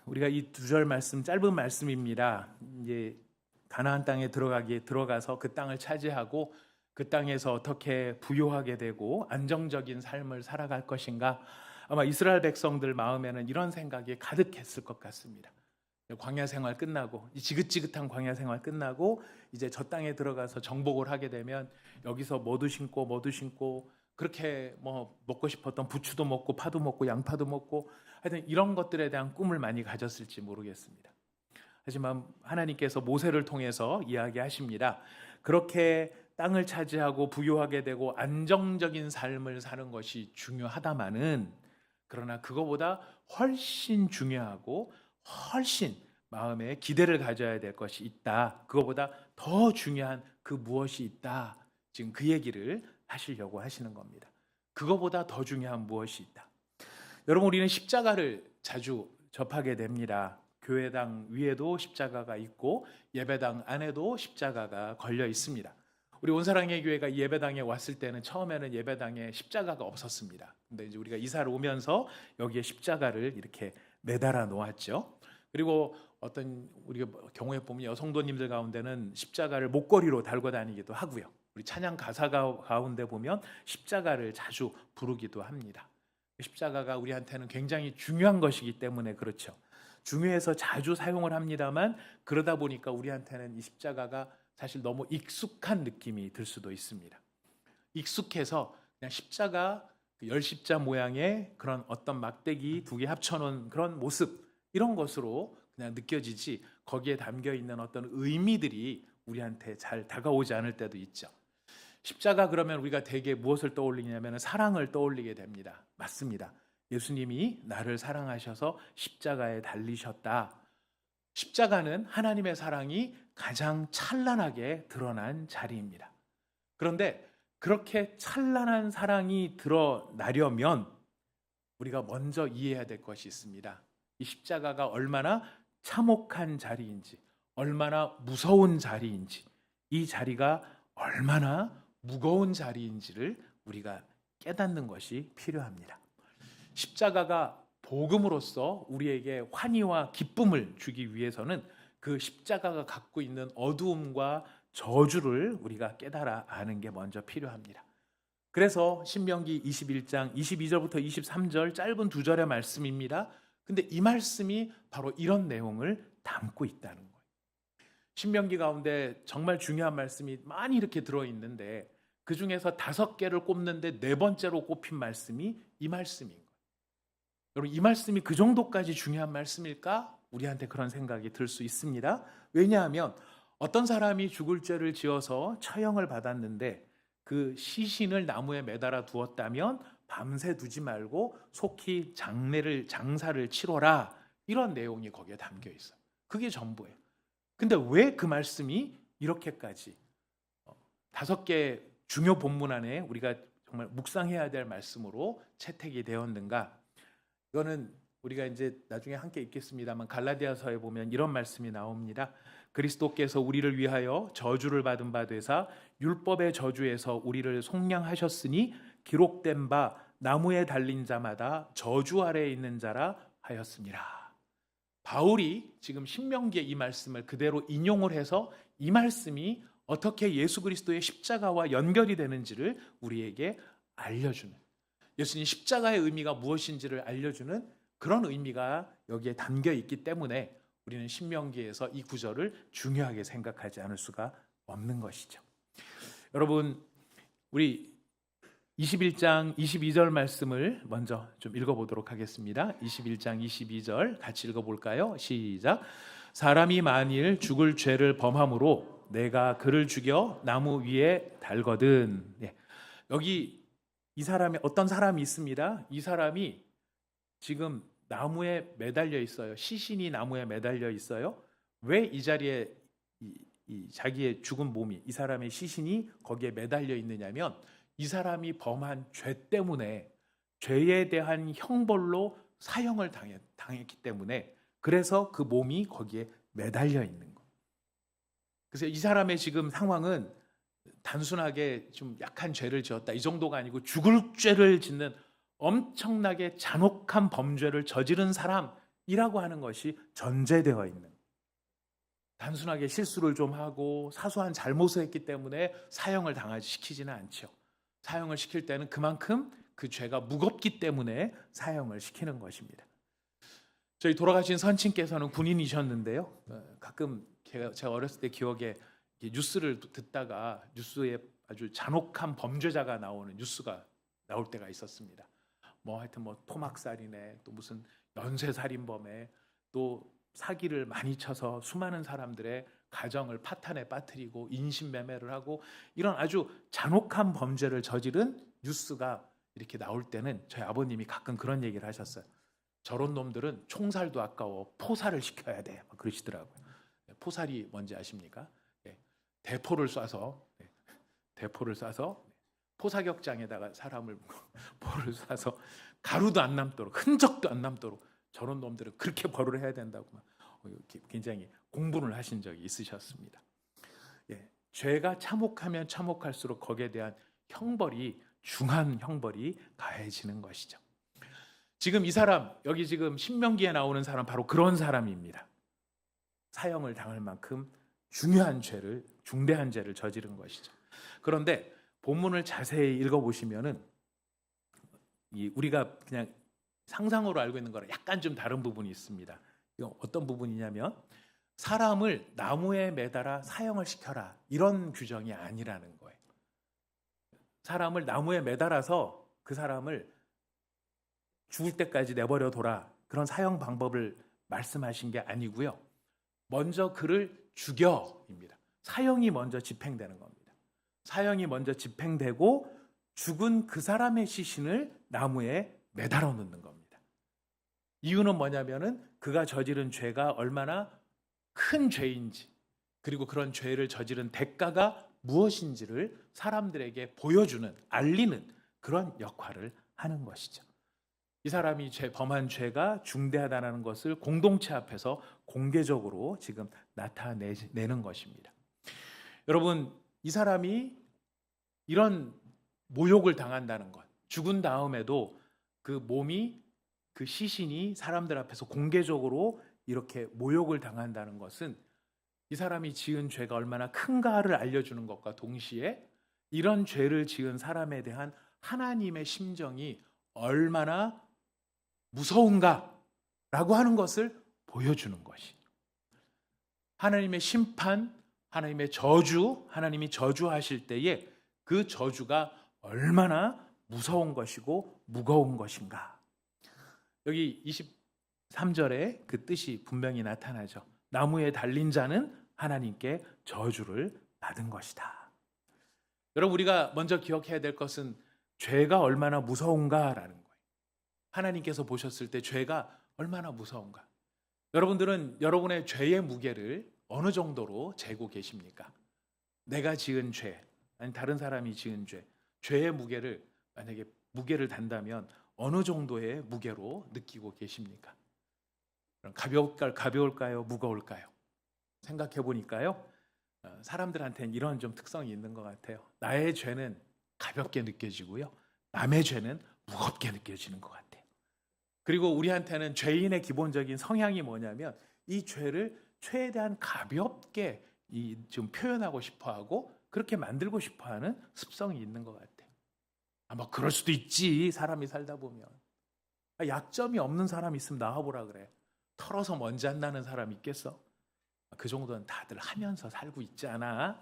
우리가 이 두 절 말씀 짧은 말씀입니다. 이제 가나안 땅에 들어가서 그 땅을 차지하고 그 땅에서 어떻게 부요하게 되고 안정적인 삶을 살아갈 것인가. 아마 이스라엘 백성들 마음에는 이런 생각이 가득했을 것 같습니다. 광야 생활 끝나고, 이 지긋지긋한 광야 생활 끝나고 이제 저 땅에 들어가서 정복을 하게 되면 여기서 뭐도 심고 그렇게 뭐 먹고 싶었던 부추도 먹고 파도 먹고 양파도 먹고 하여튼 이런 것들에 대한 꿈을 많이 가졌을지 모르겠습니다. 하지만 하나님께서 모세를 통해서 이야기하십니다. 그렇게 땅을 차지하고 부유하게 되고 안정적인 삶을 사는 것이 중요하다마는, 그러나 그거보다 훨씬 중요하고 훨씬 마음에 기대를 가져야 될 것이 있다. 그거보다 더 중요한 그 무엇이 있다. 지금 그 얘기를 하시려고 하시는 겁니다. 그거보다 더 중요한 무엇이 있다. 여러분, 우리는 십자가를 자주 접하게 됩니다. 교회당 위에도 십자가가 있고 예배당 안에도 십자가가 걸려 있습니다. 우리 온사랑의 교회가 이 예배당에 왔을 때는 처음에는 예배당에 십자가가 없었습니다. 근데 이제 우리가 이사를 오면서 여기에 십자가를 이렇게 매달아 놓았죠. 그리고 어떤 우리가 경우에 보면 여성도님들 가운데는 십자가를 목걸이로 달고 다니기도 하고요. 우리 찬양 가사 가운데 보면 십자가를 자주 부르기도 합니다. 십자가가 우리한테는 굉장히 중요한 것이기 때문에 그렇죠. 중요해서 자주 사용을 합니다만, 그러다 보니까 우리한테는 이 십자가가 사실 너무 익숙한 느낌이 들 수도 있습니다. 익숙해서 그냥 십자가, 열십자 모양의 그런 어떤 막대기 두 개 합쳐놓은 그런 모습, 이런 것으로 그냥 느껴지지 거기에 담겨 있는 어떤 의미들이 우리한테 잘 다가오지 않을 때도 있죠. 십자가 그러면 우리가 대개 무엇을 떠올리냐면 사랑을 떠올리게 됩니다. 맞습니다. 예수님이 나를 사랑하셔서 십자가에 달리셨다. 십자가는 하나님의 사랑이 가장 찬란하게 드러난 자리입니다. 그런데 그렇게 찬란한 사랑이 드러나려면 우리가 먼저 이해해야 될 것이 있습니다. 이 십자가가 얼마나 참혹한 자리인지, 얼마나 무서운 자리인지, 이 자리가 얼마나 무거운 자리인지를 우리가 깨닫는 것이 필요합니다. 십자가가 복음으로써 우리에게 환희와 기쁨을 주기 위해서는 그 십자가가 갖고 있는 어두움과 저주를 우리가 깨달아 아는 게 먼저 필요합니다. 그래서 신명기 21장 22절부터 23절 짧은 두 절의 말씀입니다. 근데 이 말씀이 바로 이런 내용을 담고 있다는 거예요. 신명기 가운데 정말 중요한 말씀이 많이 이렇게 들어있는데 그 중에서 5개를 꼽는데 4번째로 꼽힌 말씀이 이 말씀인 거예요. 여러분, 이 말씀이 그 정도까지 중요한 말씀일까? 우리한테 그런 생각이 들 수 있습니다. 왜냐하면 어떤 사람이 죽을 죄를 지어서 처형을 받았는데 그 시신을 나무에 매달아 두었다면 밤새 두지 말고 속히 장사를 치러라, 이런 내용이 거기에 담겨 있어요. 그게 전부예요. 근데 왜 그 말씀이 이렇게까지 5개 중요 본문 안에 우리가 정말 묵상해야 될 말씀으로 채택이 되었는가? 이거는 우리가 이제 나중에 함께 읽겠습니다만 갈라디아서에 보면 이런 말씀이 나옵니다. 그리스도께서 우리를 위하여 저주를 받은 바 되사 율법의 저주에서 우리를 속량하셨으니 기록된 바 나무에 달린 자마다 저주 아래에 있는 자라 하였습니다. 바울이 지금 신명기의 이 말씀을 그대로 인용을 해서 이 말씀이 어떻게 예수 그리스도의 십자가와 연결이 되는지를 우리에게 알려주는, 예수님 십자가의 의미가 무엇인지를 알려주는 그런 의미가 여기에 담겨 있기 때문에 우리는 신명기에서 이 구절을 중요하게 생각하지 않을 수가 없는 것이죠. 여러분, 우리 21장 22절 말씀을 먼저 좀 읽어보도록 하겠습니다. 21장 22절 같이 읽어볼까요? 시작. 사람이 만일 죽을 죄를 범함으로 내가 그를 죽여 나무 위에 달거든. 네. 여기 이 사람이 어떤 사람이 있습니다. 이 사람이 지금 나무에 매달려 있어요. 시신이 나무에 매달려 있어요. 왜 이 자리에 이 자기의 죽은 몸이, 이 사람의 시신이 거기에 매달려 있느냐면 이 사람이 범한 죄 때문에 죄에 대한 형벌로 사형을 당했기 때문에, 그래서 그 몸이 거기에 매달려 있는 거예요. 그래서 이 사람의 지금 상황은 단순하게 좀 약한 죄를 지었다 이 정도가 아니고 죽을 죄를 짓는 엄청나게 잔혹한 범죄를 저지른 사람, 이라고 하는 것이 전제되어 있는, 단순하게 실수를 좀 하고 사소한 잘못을 했기 때문에 사형을 당하시키지는 않죠. 사형을 시킬 때는 그만큼 그 죄가 무겁기 때문에 사형을 시키는 것입니다. 저희 돌아가신 선친께서는 군인이셨는데요. 가끔 제가 어렸을 때 기억에 뉴스를 듣다가 뉴스에 아주 잔혹한 범죄자가 나오는 뉴스가 나올 때가 있었습니다. 하여튼 토막살인에 또 무슨 연쇄살인범에 또 사기를 많이 쳐서 수많은 사람들의 가정을 파탄에 빠뜨리고 인신매매를 하고 이런 아주 잔혹한 범죄를 저지른 뉴스가 이렇게 나올 때는 저희 아버님이 가끔 그런 얘기를 하셨어요. 저런 놈들은 총살도 아까워 포살을 시켜야 돼, 그러시더라고요. 포살이 뭔지 아십니까? 대포를 쏴서 포사격장에다가 사람을 포를 쏴서 가루도 안 남도록, 흔적도 안 남도록 저런 놈들은 그렇게 벌을 해야 된다고 굉장히 공분을 하신 적이 있으셨습니다. 죄가 참혹하면 참혹할수록 거기에 대한 형벌이, 중한 형벌이 가해지는 것이죠. 지금 이 사람, 여기 지금 신명기에 나오는 사람 바로 그런 사람입니다. 사형을 당할 만큼 중요한 죄를, 중대한 죄를 저지른 것이죠. 그런데 본문을 자세히 읽어보시면은 우리가 그냥 상상으로 알고 있는 거랑 약간 좀 다른 부분이 있습니다. 이건 어떤 부분이냐면 사람을 나무에 매달아 사형을 시켜라, 이런 규정이 아니라는 거예요. 사람을 나무에 매달아서 그 사람을 죽을 때까지 내버려 둬라, 그런 사형 방법을 말씀하신 게 아니고요. 먼저 그를 죽여입니다. 사형이 먼저 집행되는 겁니다. 사형이 먼저 집행되고 죽은 그 사람의 시신을 나무에 매달아 놓는 겁니다. 이유는 뭐냐면은 그가 저지른 죄가 얼마나 큰 죄인지, 그리고 그런 죄를 저지른 대가가 무엇인지를 사람들에게 보여주는, 알리는 그런 역할을 하는 것이죠. 이 사람이 범한 죄가 중대하다는 것을 공동체 앞에서 공개적으로 지금 나타내는 것입니다. 여러분, 이 사람이 이런 모욕을 당한다는 것, 죽은 다음에도 그 몸이, 그 시신이 사람들 앞에서 공개적으로 이렇게 모욕을 당한다는 것은 이 사람이 지은 죄가 얼마나 큰가를 알려주는 것과 동시에 이런 죄를 지은 사람에 대한 하나님의 심정이 얼마나 무서운가라고 하는 것을 보여주는 것이, 하나님의 심판, 하나님의 저주, 하나님이 저주하실 때에 그 저주가 얼마나 무서운 것이고 무거운 것인가. 여기 23절에 그 뜻이 분명히 나타나죠. 나무에 달린 자는 하나님께 저주를 받은 것이다. 여러분, 우리가 먼저 기억해야 될 것은 죄가 얼마나 무서운가라는 거예요. 하나님께서 보셨을 때 죄가 얼마나 무서운가. 여러분들은 여러분의 죄의 무게를 어느 정도로 재고 계십니까? 내가 지은 죄, 아니 다른 사람이 지은 죄, 죄의 무게를, 만약에 무게를 단다면 어느 정도의 무게로 느끼고 계십니까? 가벼울까요? 무거울까요? 생각해 보니까요, 사람들한테는 이런 좀 특성이 있는 것 같아요. 나의 죄는 가볍게 느껴지고요, 남의 죄는 무겁게 느껴지는 것 같아요. 그리고 우리한테는 죄인의 기본적인 성향이 뭐냐면 이 죄를 최대한 가볍게 좀 표현하고 싶어하고 그렇게 만들고 싶어하는 습성이 있는 것 같아요. 아마 그럴 수도 있지, 사람이 살다 보면. 약점이 없는 사람 있으면 나와보라 그래. 털어서 먼지 안 나는 사람 있겠어? 그 정도는 다들 하면서 살고 있지 않아?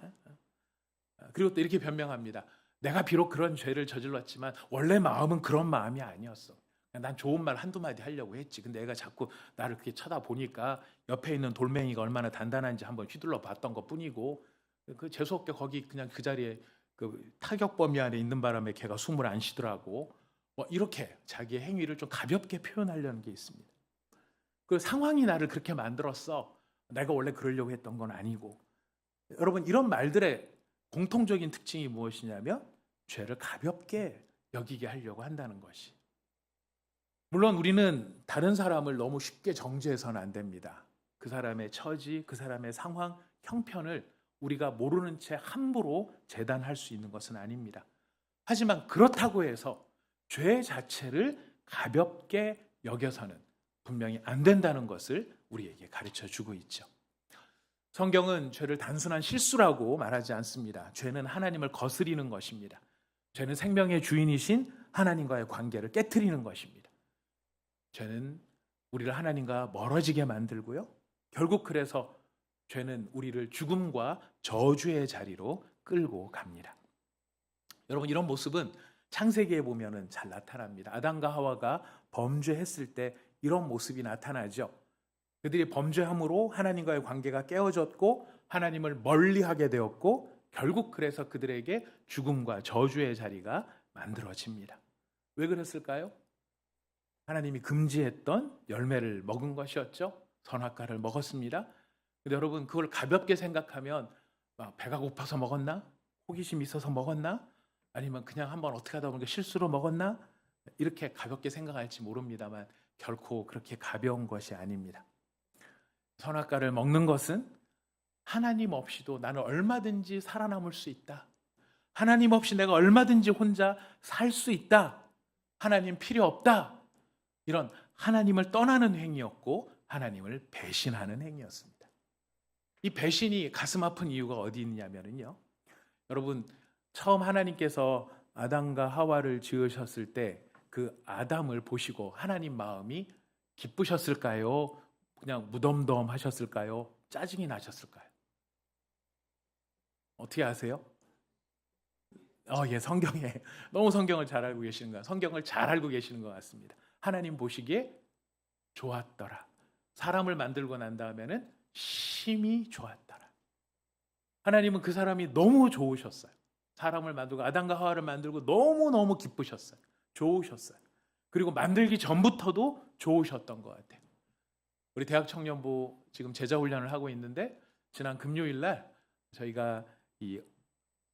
그리고 또 이렇게 변명합니다. 내가 비록 그런 죄를 저질렀지만 원래 마음은 그런 마음이 아니었어. 난 좋은 말 한두 마디 하려고 했지. 근데 애가 자꾸 나를 그렇게 쳐다보니까 옆에 있는 돌멩이가 얼마나 단단한지 한번 휘둘러 봤던 것 뿐이고, 그 재수없게 거기 그냥 그 자리에 그 타격 범위 안에 있는 바람에 걔가 숨을 안 쉬더라고. 이렇게 자기의 행위를 좀 가볍게 표현하려는 게 있습니다. 그 상황이 나를 그렇게 만들었어. 내가 원래 그러려고 했던 건 아니고. 여러분, 이런 말들의 공통적인 특징이 무엇이냐면 죄를 가볍게 여기게 하려고 한다는 것이. 물론 우리는 다른 사람을 너무 쉽게 정죄해서는 안 됩니다. 그 사람의 처지, 그 사람의 상황, 형편을 우리가 모르는 채 함부로 재단할 수 있는 것은 아닙니다. 하지만 그렇다고 해서 죄 자체를 가볍게 여겨서는, 분명히 안 된다는 것을 우리에게 가르쳐 주고 있죠. 성경은 죄를 단순한 실수라고 말하지 않습니다. 죄는 하나님을 거스리는 것입니다. 죄는 생명의 주인이신 하나님과의 관계를 깨트리는 것입니다. 죄는 우리를 하나님과 멀어지게 만들고요. 결국 그래서 죄는 우리를 죽음과 저주의 자리로 끌고 갑니다. 여러분, 이런 모습은 창세기에 보면은 잘 나타납니다. 아담과 하와가 범죄했을 때 이런 모습이 나타나죠. 그들이 범죄함으로 하나님과의 관계가 깨어졌고 하나님을 멀리하게 되었고 결국 그래서 그들에게 죽음과 저주의 자리가 만들어집니다. 왜 그랬을까요? 하나님이 금지했던 열매를 먹은 것이었죠. 선악과를 먹었습니다. 근데 여러분, 그걸 가볍게 생각하면 배가 고파서 먹었나? 호기심이 있어서 먹었나? 아니면 그냥 한번 어떻게 하다 보니까 실수로 먹었나? 이렇게 가볍게 생각할지 모릅니다만 결코 그렇게 가벼운 것이 아닙니다. 선악과를 먹는 것은 하나님 없이도 나는 얼마든지 살아남을 수 있다. 하나님 없이 내가 얼마든지 혼자 살 수 있다. 하나님 필요 없다. 이런 하나님을 떠나는 행위였고 하나님을 배신하는 행위였습니다. 이 배신이 가슴 아픈 이유가 어디 있냐면요. 여러분, 처음 하나님께서 아담과 하와를 지으셨을 때 그 아담을 보시고 하나님 마음이 기쁘셨을까요? 그냥 무덤덤 하셨을까요? 짜증이 나셨을까요? 어떻게 아세요? 예, 성경에 너무 성경을 잘 알고 계시는 거야. 성경을 잘 알고 계시는 것 같습니다. 하나님 보시기에 좋았더라. 사람을 만들고 난 다음에는 심히 좋았더라. 하나님은 그 사람이 너무 좋으셨어요. 사람을 만들고 아담과 하와를 만들고 너무너무 기쁘셨어요. 좋으셨어요. 그리고 만들기 전부터도 좋으셨던 것 같아요. 우리 대학 청년부 지금 제자 훈련을 하고 있는데 지난 금요일 날 저희가 이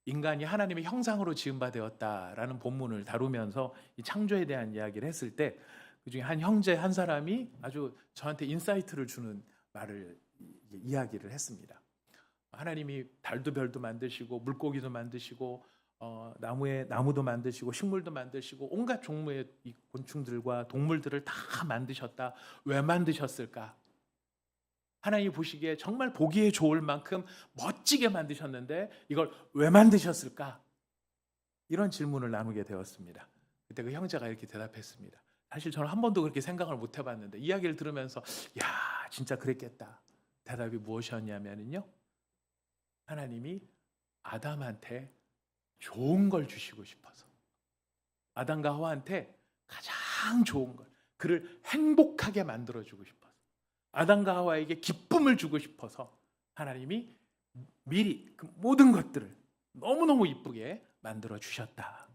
인간이 하나님의 형상으로 지음바 되었다라는 본문을 다루면서 이 창조에 대한 이야기를 했을 때 그중에 한 형제 한 사람이 아주 저한테 인사이트를 주는 말을 이야기를 했습니다. 하나님이 달도 별도 만드시고 물고기도 만드시고 나무도 만드시고 식물도 만드시고 온갖 종류의 이 곤충들과 동물들을 다 만드셨다. 왜 만드셨을까? 하나님이 보시기에 정말 보기에 좋을 만큼 멋지게 만드셨는데 이걸 왜 만드셨을까? 이런 질문을 나누게 되었습니다. 그때 그 형제가 이렇게 대답했습니다. 사실 저는 한 번도 그렇게 생각을 못 해봤는데 이야기를 들으면서 야, 진짜 그랬겠다. 대답이 무엇이었냐면요. 하나님이 아담한테 좋은 걸 주시고 싶어서 아담과 하와한테 가장 좋은 걸 그를 행복하게 만들어주고 싶어서 아담과 하와에게 기쁨을 주고 싶어서 하나님이 미리 그 모든 것들을 너무너무 이쁘게 만들어 주셨다.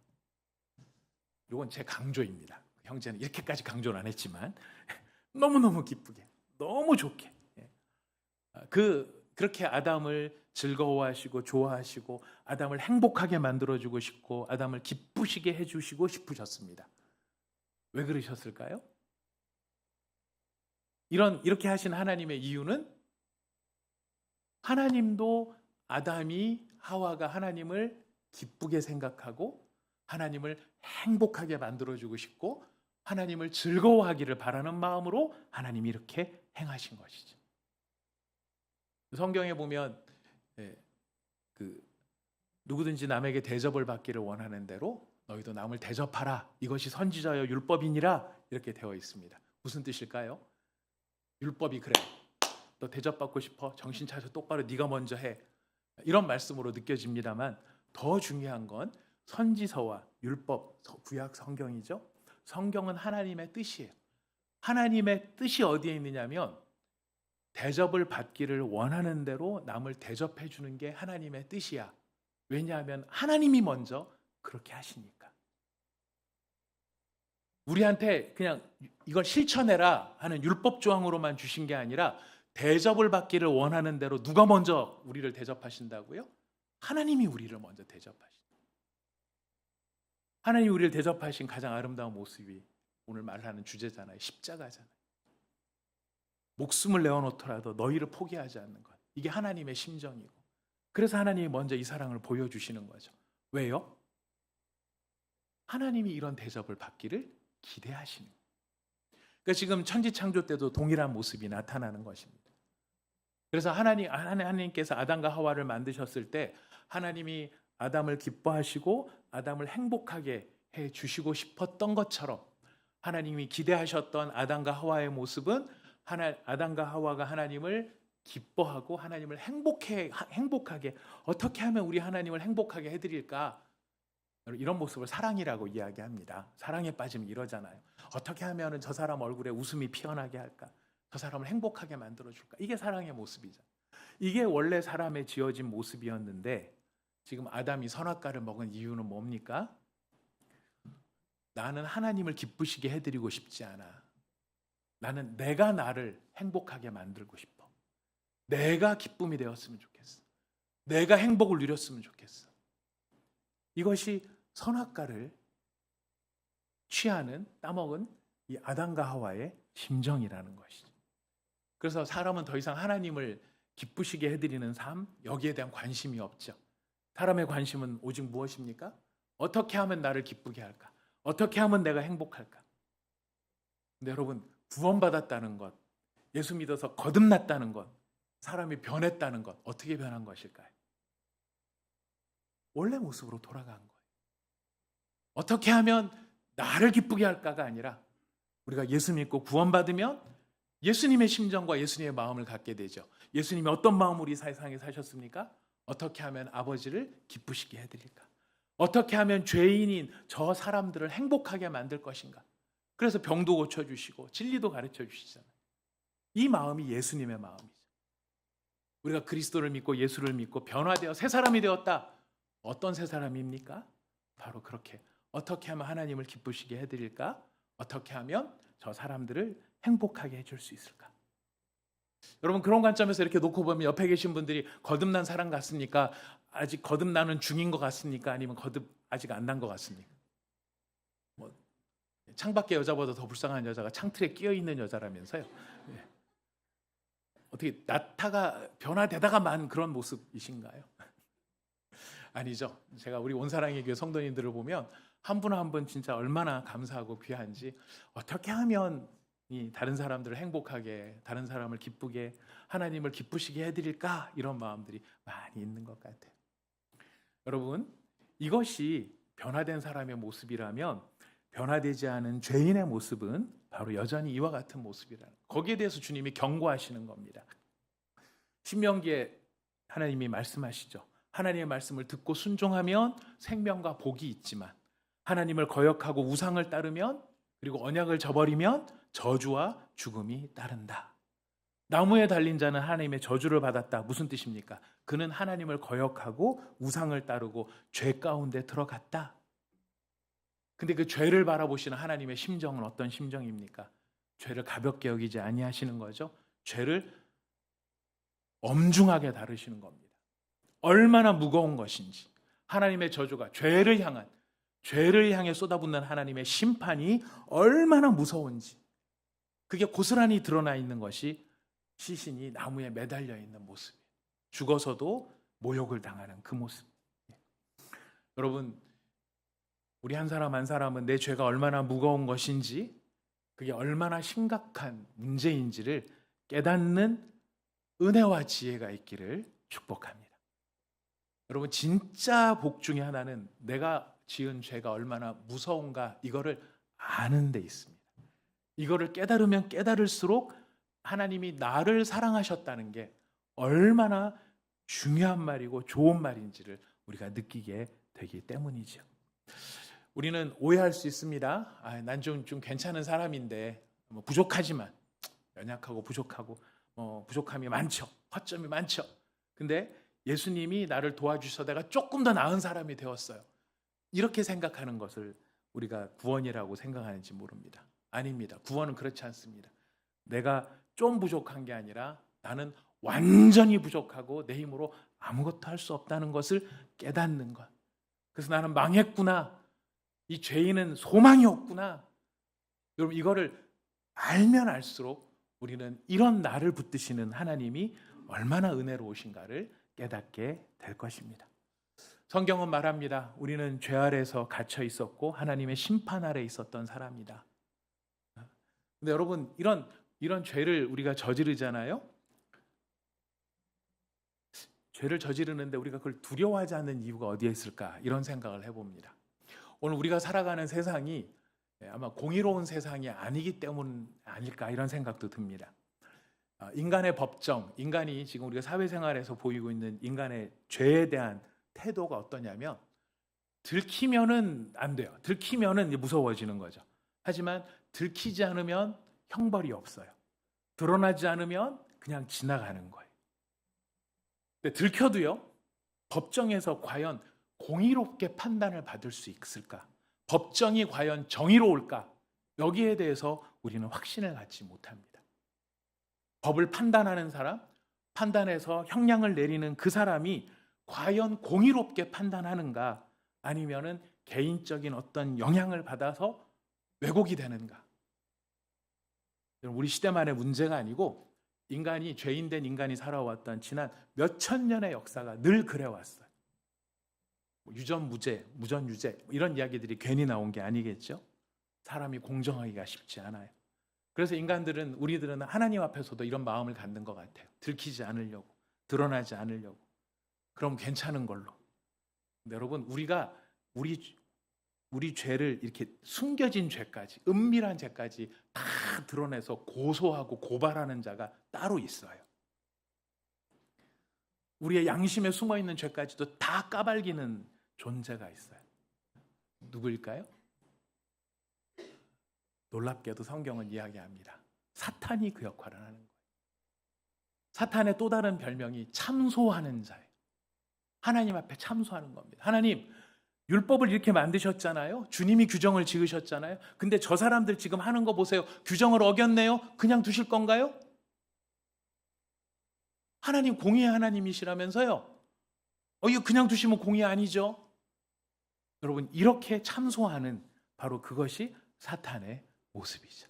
이건 제 강조입니다. 형제는 이렇게까지 강조는 안 했지만 너무너무 기쁘게 너무 좋게 그렇게 아담을 즐거워하시고 좋아하시고 아담을 행복하게 만들어주고 싶고 아담을 기쁘시게 해주시고 싶으셨습니다. 왜 그러셨을까요? 이렇게 하신 하나님의 이유는 하나님도 아담이 하와가 하나님을 기쁘게 생각하고 하나님을 행복하게 만들어주고 싶고 하나님을 즐거워하기를 바라는 마음으로 하나님이 이렇게 행하신 것이죠. 성경에 보면 누구든지 남에게 대접을 받기를 원하는 대로 너희도 남을 대접하라. 이것이 선지자여 율법이니라 이렇게 되어 있습니다. 무슨 뜻일까요? 율법이 그래. 너 대접받고 싶어? 정신 차려서 똑바로 네가 먼저 해. 이런 말씀으로 느껴집니다만 더 중요한 건 선지서와 율법, 구약 성경이죠. 성경은 하나님의 뜻이에요. 하나님의 뜻이 어디에 있느냐면 대접을 받기를 원하는 대로 남을 대접해 주는 게 하나님의 뜻이야. 왜냐하면 하나님이 먼저 그렇게 하시니까. 우리한테 그냥 이걸 실천해라 하는 율법 조항으로만 주신 게 아니라 대접을 받기를 원하는 대로 누가 먼저 우리를 대접하신다고요? 하나님이 우리를 먼저 대접하신다. 하나님이 우리를 대접하신 가장 아름다운 모습이 오늘 말하는 주제잖아요. 십자가잖아요. 목숨을 내어놓더라도 너희를 포기하지 않는 것. 이게 하나님의 심정이고 그래서 하나님이 먼저 이 사랑을 보여주시는 거죠. 왜요? 하나님이 이런 대접을 받기를 기대하시는 거예요. 그러니까 지금 천지창조 때도 동일한 모습이 나타나는 것입니다. 그래서 하나님께서 아담과 하와를 만드셨을 때 하나님이 아담을 기뻐하시고 아담을 행복하게 해 주시고 싶었던 것처럼 하나님이 기대하셨던 아담과 하와의 모습은 아담과 하와가 하나님을 기뻐하고 하나님을 행복하게 어떻게 하면 우리 하나님을 행복하게 해드릴까? 이런 모습을 사랑이라고 이야기합니다. 사랑에 빠지면 이러잖아요. 어떻게 하면 저 사람 얼굴에 웃음이 피어나게 할까? 저 사람을 행복하게 만들어줄까? 이게 사랑의 모습이죠. 이게 원래 사람의 지어진 모습이었는데 지금 아담이 선악과를 먹은 이유는 뭡니까? 나는 하나님을 기쁘시게 해드리고 싶지 않아. 나는 내가 나를 행복하게 만들고 싶어. 내가 기쁨이 되었으면 좋겠어. 내가 행복을 누렸으면 좋겠어. 이것이 선악과를 취하는 따먹은 이 아담과 하와의 심정이라는 것이죠. 그래서 사람은 더 이상 하나님을 기쁘시게 해드리는 삶, 여기에 대한 관심이 없죠. 사람의 관심은 오직 무엇입니까? 어떻게 하면 나를 기쁘게 할까? 어떻게 하면 내가 행복할까? 근데 여러분, 구원받았다는 것, 예수 믿어서 거듭났다는 것, 사람이 변했다는 것, 어떻게 변한 것일까요? 원래 모습으로 돌아간 거예요. 어떻게 하면 나를 기쁘게 할까가 아니라 우리가 예수 믿고 구원받으면 예수님의 심정과 예수님의 마음을 갖게 되죠. 예수님이 어떤 마음으로 이 세상에 사셨습니까? 어떻게 하면 아버지를 기쁘시게 해드릴까? 어떻게 하면 죄인인 저 사람들을 행복하게 만들 것인가? 그래서 병도 고쳐주시고 진리도 가르쳐 주시잖아요. 이 마음이 예수님의 마음이죠. 우리가 그리스도를 믿고 예수를 믿고 변화되어 새 사람이 되었다. 어떤 새 사람입니까? 바로 그렇게 어떻게 하면 하나님을 기쁘시게 해드릴까? 어떻게 하면 저 사람들을 행복하게 해줄 수 있을까? 여러분, 그런 관점에서 이렇게 놓고 보면 옆에 계신 분들이 거듭난 사람 같습니까? 아직 거듭나는 중인 것 같습니까? 아니면 거듭 아직 안 난 것 같습니까? 창밖에 여자보다 더 불쌍한 여자가 창틀에 끼어 있는 여자라면서요. 예. 어떻게 나타가 변화되다가 만 그런 모습이신가요? 아니죠. 제가 우리 온사랑의 교회 성도님들을 보면 한 분 한 분 진짜 얼마나 감사하고 귀한지, 어떻게 하면 이 다른 사람들을 행복하게, 다른 사람을 기쁘게, 하나님을 기쁘시게 해드릴까, 이런 마음들이 많이 있는 것 같아요. 여러분, 이것이 변화된 사람의 모습이라면 변화되지 않은 죄인의 모습은 바로 여전히 이와 같은 모습이라는, 거기에 대해서 주님이 경고하시는 겁니다. 신명기에 하나님이 말씀하시죠. 하나님의 말씀을 듣고 순종하면 생명과 복이 있지만 하나님을 거역하고 우상을 따르면, 그리고 언약을 저버리면 저주와 죽음이 따른다. 나무에 달린 자는 하나님의 저주를 받았다. 무슨 뜻입니까? 그는 하나님을 거역하고 우상을 따르고 죄 가운데 들어갔다. 근데 그 죄를 바라보시는 하나님의 심정은 어떤 심정입니까? 죄를 가볍게 여기지 아니하시는 거죠. 죄를 엄중하게 다루시는 겁니다. 얼마나 무거운 것인지, 하나님의 저주가 죄를 향해 쏟아붓는 하나님의 심판이 얼마나 무서운지, 그게 고스란히 드러나 있는 것이 시신이 나무에 매달려 있는 모습이에요. 죽어서도 모욕을 당하는 그 모습. 여러분, 우리 한 사람 한 사람은 내 죄가 얼마나 무거운 것인지, 그게 얼마나 심각한 문제인지를 깨닫는 은혜와 지혜가 있기를 축복합니다. 여러분, 진짜 복 중에 하나는 내가 지은 죄가 얼마나 무서운가, 이거를 아는 데 있습니다. 이거를 깨달으면 깨달을수록 하나님이 나를 사랑하셨다는 게 얼마나 중요한 말이고 좋은 말인지를 우리가 느끼게 되기 때문이죠. 우리는 오해할 수 있습니다. 난 좀 괜찮은 사람인데, 부족하지만, 연약하고 부족하고 부족함이 많죠. 허점이 많죠. 근데 예수님이 나를 도와주셔서 내가 조금 더 나은 사람이 되었어요. 이렇게 생각하는 것을 우리가 구원이라고 생각하는지 모릅니다. 아닙니다. 구원은 그렇지 않습니다. 내가 좀 부족한 게 아니라 나는 완전히 부족하고 내 힘으로 아무것도 할 수 없다는 것을 깨닫는 것. 그래서 나는 망했구나. 이 죄인은 소망이 없구나. 여러분, 이거를 알면 알수록 우리는 이런 나를 붙드시는 하나님이 얼마나 은혜로우신가를 깨닫게 될 것입니다. 성경은 말합니다. 우리는 죄 아래에서 갇혀 있었고 하나님의 심판 아래 있었던 사람이다. 근데 여러분 이런 죄를 우리가 저지르잖아요. 죄를 저지르는데 우리가 그걸 두려워하지 않는 이유가 어디에 있을까? 이런 생각을 해봅니다. 오늘 우리가 살아가는 세상이 아마 공의로운 세상이 아니기 때문 아닐까 이런 생각도 듭니다. 인간의 법정, 인간이 지금 우리가 사회생활에서 보이고 있는 인간의 죄에 대한 태도가 어떠냐면 들키면은 안 돼요. 들키면은 이제 무서워지는 거죠. 하지만 들키지 않으면 형벌이 없어요. 드러나지 않으면 그냥 지나가는 거예요. 근데 들켜도요, 법정에서 과연 공의롭게 판단을 받을 수 있을까? 법정이 과연 정의로울까? 여기에 대해서 우리는 확신을 갖지 못합니다. 법을 판단하는 사람, 판단해서 형량을 내리는 그 사람이 과연 공의롭게 판단하는가? 아니면은 개인적인 어떤 영향을 받아서 왜곡이 되는가? 우리 시대만의 문제가 아니고 인간이 죄인된 인간이 살아왔던 지난 몇천 년의 역사가 늘 그래왔어요. 유전무죄, 무전유죄 이런 이야기들이 괜히 나온 게 아니겠죠. 사람이 공정하기가 쉽지 않아요. 그래서 우리들은 하나님 앞에서도 이런 마음을 갖는 것 같아요. 들키지 않으려고, 드러나지 않으려고. 그럼 괜찮은 걸로. 근데 여러분 우리가 우리 죄를 이렇게 숨겨진 죄까지, 은밀한 죄까지 다 드러내서 고소하고 고발하는 자가 따로 있어요. 우리의 양심에 숨어있는 죄까지도 다 까발리는 존재가 있어요. 누구일까요? 놀랍게도 성경은 이야기합니다. 사탄이 그 역할을 하는 거예요. 사탄의 또 다른 별명이 참소하는 자예요. 하나님 앞에 참소하는 겁니다. 하나님, 율법을 이렇게 만드셨잖아요. 주님이 규정을 지으셨잖아요. 근데 저 사람들 지금 하는 거 보세요. 규정을 어겼네요. 그냥 두실 건가요? 하나님 공의의 하나님이시라면서요. 이거 그냥 두시면 공의 아니죠. 여러분 이렇게 참소하는 바로 그것이 사탄의 모습이죠.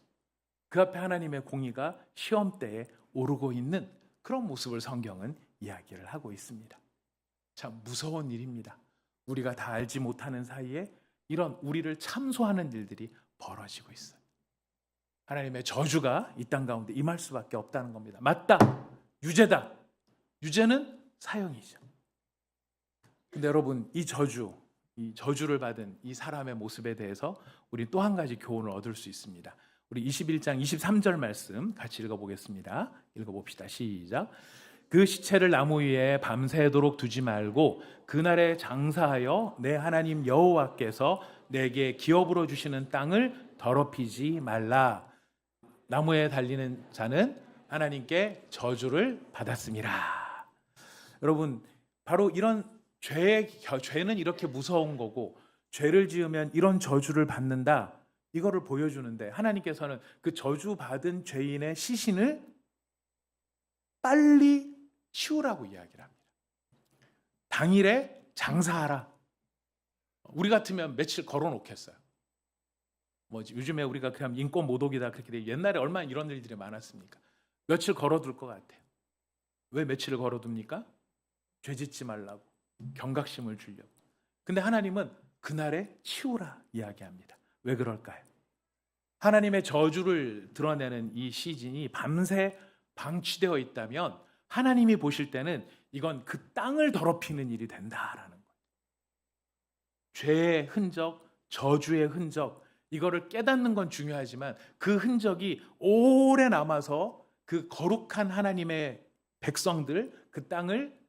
그 앞에 하나님의 공의가 시험대에 오르고 있는 그런 모습을 성경은 이야기를 하고 있습니다. 참 무서운 일입니다. 우리가 다 알지 못하는 사이에 이런 우리를 참소하는 일들이 벌어지고 있어요. 하나님의 저주가 이 땅 가운데 임할 수밖에 없다는 겁니다. 맞다. 유죄다. 유죄는 사형이죠. 근데 여러분 이 저주를 받은 이 사람의 모습에 대해서 우리 또 한 가지 교훈을 얻을 수 있습니다. 우리 21장 23절 말씀 같이 읽어보겠습니다. 읽어봅시다. 시작. 그 시체를 나무 위에 밤새도록 두지 말고 그날에 장사하여 내 하나님 여호와께서 내게 기업으로 주시는 땅을 더럽히지 말라. 나무에 달리는 자는 하나님께 저주를 받았습니다. 여러분 바로 이런 죄는 이렇게 무서운 거고 죄를 지으면 이런 저주를 받는다. 이거를 보여주는데 하나님께서는 그 저주받은 죄인의 시신을 빨리 치우라고 이야기를 합니다. 당일에 장사하라. 우리 같으면 며칠 걸어놓겠어요. 요즘에 우리가 그냥 인권 모독이다 그렇게 돼. 옛날에 얼마나 이런 일들이 많았습니까? 며칠 걸어둘 것 같아요. 왜 며칠을 걸어둡니까? 죄 짓지 말라고, 경각심을 주려고. 근데 하나님은 그날에 치우라 이야기합니다. 왜 그럴까요? 하나님의 저주를 드러내는 이 시신이 밤새 방치되어 있다면 하나님이 보실 때는 이건 그 땅을 더럽히는 일이 된다라는 거예요. 죄의 흔적, 저주의 흔적, 이거를 깨닫는 건 중요하지만 그 흔적이 오래 남아서 그 거룩한 하나님의 백성들, 그 땅을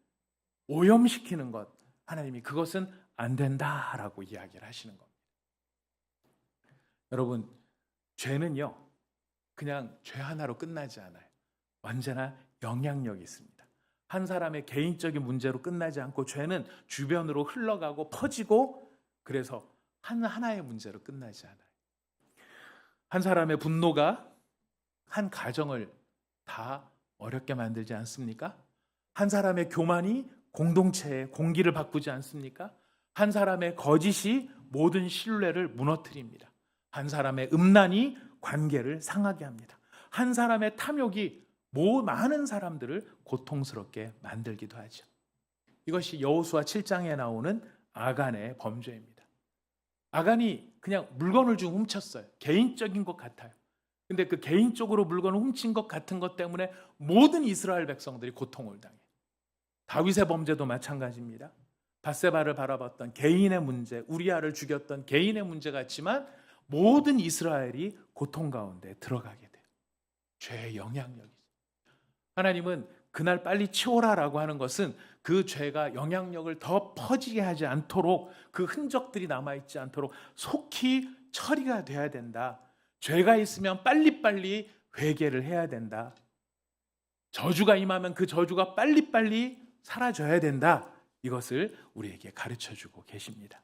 오염시키는 것, 하나님이 그것은 안 된다라고 이야기를 하시는 겁니다. 여러분, 죄는요, 그냥 죄 하나로 끝나지 않아요. 언제나 영향력이 있습니다. 한 사람의 개인적인 문제로 끝나지 않고 죄는 주변으로 흘러가고 퍼지고 그래서 하나의 문제로 끝나지 않아요. 한 사람의 분노가 한 가정을 다 어렵게 만들지 않습니까? 한 사람의 교만이 공동체의 공기를 바꾸지 않습니까? 한 사람의 거짓이 모든 신뢰를 무너뜨립니다. 한 사람의 음란이 관계를 상하게 합니다. 한 사람의 탐욕이 많은 사람들을 고통스럽게 만들기도 하죠. 이것이 여호수아 7장에 나오는 아간의 범죄입니다. 아간이 그냥 물건을 좀 훔쳤어요. 개인적인 것 같아요. 근데 그 개인적으로 물건을 훔친 것 같은 것 때문에 모든 이스라엘 백성들이 고통을 당해. 다윗의 범죄도 마찬가지입니다. 밧세바를 바라봤던 개인의 문제, 우리아를 죽였던 개인의 문제 같지만 모든 이스라엘이 고통 가운데 들어가게 돼요. 죄의 영향력이죠. 하나님은 그날 빨리 치워라라고 하는 것은 그 죄가 영향력을 더 퍼지게 하지 않도록, 그 흔적들이 남아있지 않도록 속히 처리가 돼야 된다. 죄가 있으면 빨리빨리 회개를 해야 된다. 저주가 임하면 그 저주가 빨리빨리 사라져야 된다. 이것을 우리에게 가르쳐주고 계십니다.